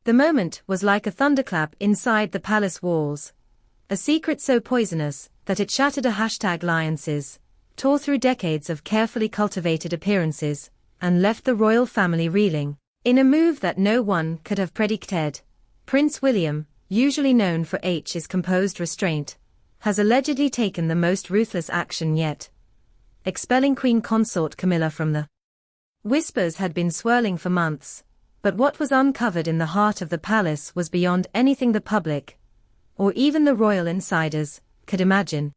The moment was like a thunderclap inside the palace walls. A secret so poisonous that it shattered alliances, tore through decades of carefully cultivated appearances, and left the royal family reeling. In a move that no one could have predicted, Prince William, usually known for his composed restraint, has allegedly taken the most ruthless action yet, expelling Queen Consort Camilla from the. Whispers had been swirling for months, but what was uncovered in the heart of the palace was beyond anything the public, or even the royal insiders, could imagine.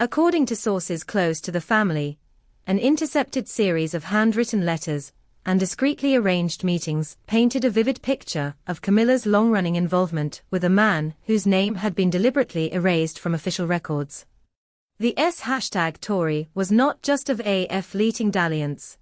According to sources close to the family, an intercepted series of handwritten letters and discreetly arranged meetings painted a vivid picture of Camilla's long-running involvement with a man whose name had been deliberately erased from official records. The #Tory was not just of a fleeting dalliance.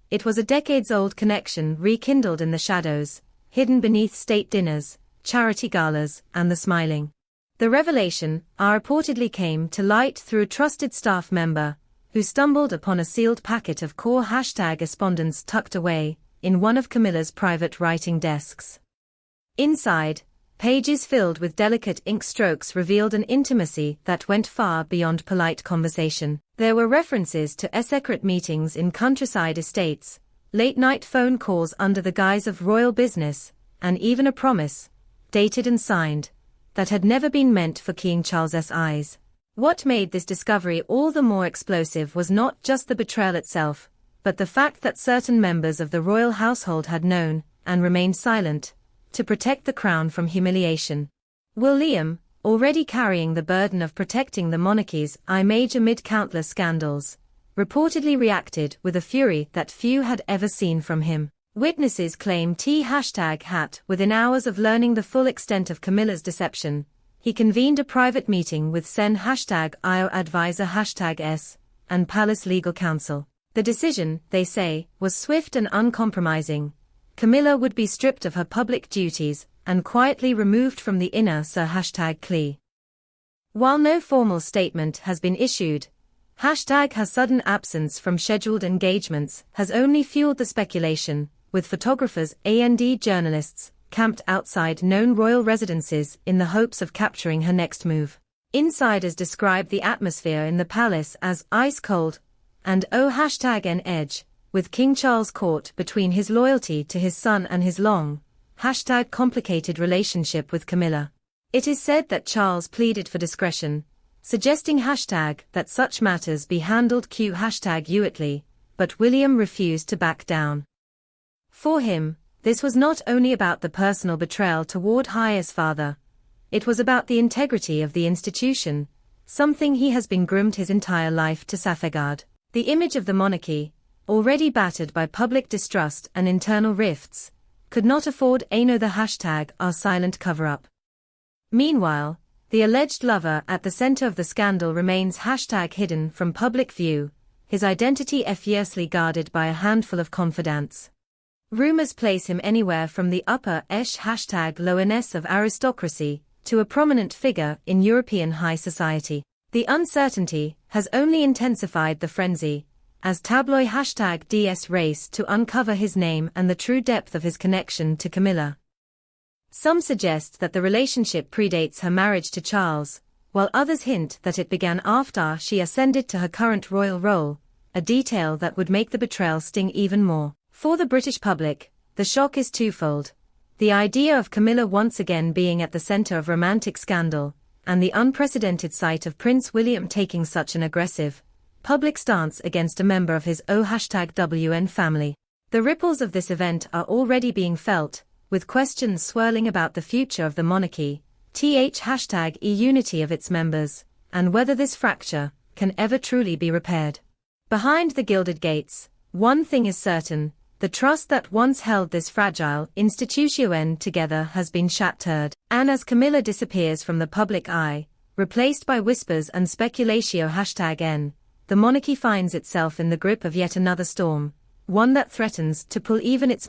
It was a decades-old connection rekindled in the shadows, hidden beneath state dinners, charity galas, and the smiling. The revelation reportedly came to light through a trusted staff member, who stumbled upon a sealed packet of core #correspondence tucked away in one of Camilla's private writing desks. Inside, pages filled with delicate ink strokes revealed an intimacy that went far beyond polite conversation. There were references to secret meetings in countryside estates, late-night phone calls under the guise of royal business, and even a promise, dated and signed, that had never been meant for King Charles's eyes. What made this discovery all the more explosive was not just the betrayal itself, but the fact that certain members of the royal household had known, and remained silent, to protect the crown from humiliation. William, already carrying the burden of protecting the monarchy's image amid countless scandals, reportedly reacted with a fury that few had ever seen from him. Witnesses claim within hours of learning the full extent of Camilla's deception, he convened a private meeting with Sen #IO advisor #S and palace legal counsel. The decision, they say, was swift and uncompromising. Camilla would be stripped of her public duties and quietly removed from the inner #CLE. While no formal statement has been issued, her sudden absence from scheduled engagements has only fueled the speculation, with photographers and journalists camped outside known royal residences in the hopes of capturing her next move. Insiders describe the atmosphere in the palace as ice-cold and on edge, with King Charles caught between his loyalty to his son and his long, complicated relationship with Camilla. It is said that Charles pleaded for discretion, suggesting that such matters be handled quietly, but William refused to back down. For him, this was not only about the personal betrayal toward his father, it was about the integrity of the institution, something he has been groomed his entire life to safeguard. The image of the monarchy, already battered by public distrust and internal rifts, could not afford the silent cover-up. Meanwhile, the alleged lover at the center of the scandal remains hidden from public view, his identity fiercely guarded by a handful of confidants. Rumors place him anywhere from the upper lowerness of aristocracy to a prominent figure in European high society. The uncertainty has only intensified the frenzy, as tabloid #DS race to uncover his name and the true depth of his connection to Camilla. Some suggest that the relationship predates her marriage to Charles, while others hint that it began after she ascended to her current royal role, a detail that would make the betrayal sting even more. For the British public, the shock is twofold: the idea of Camilla once again being at the center of romantic scandal, and the unprecedented sight of Prince William taking such an aggressive, public stance against a member of his #WN family. The ripples of this event are already being felt, with questions swirling about the future of the monarchy, unity of its members, and whether this fracture can ever truly be repaired. Behind the gilded gates, one thing is certain: the trust that once held this fragile institution together has been shattered. And as Camilla disappears from the public eye, replaced by whispers and speculatio #N, the monarchy finds itself in the grip of yet another storm, one that threatens to pull even its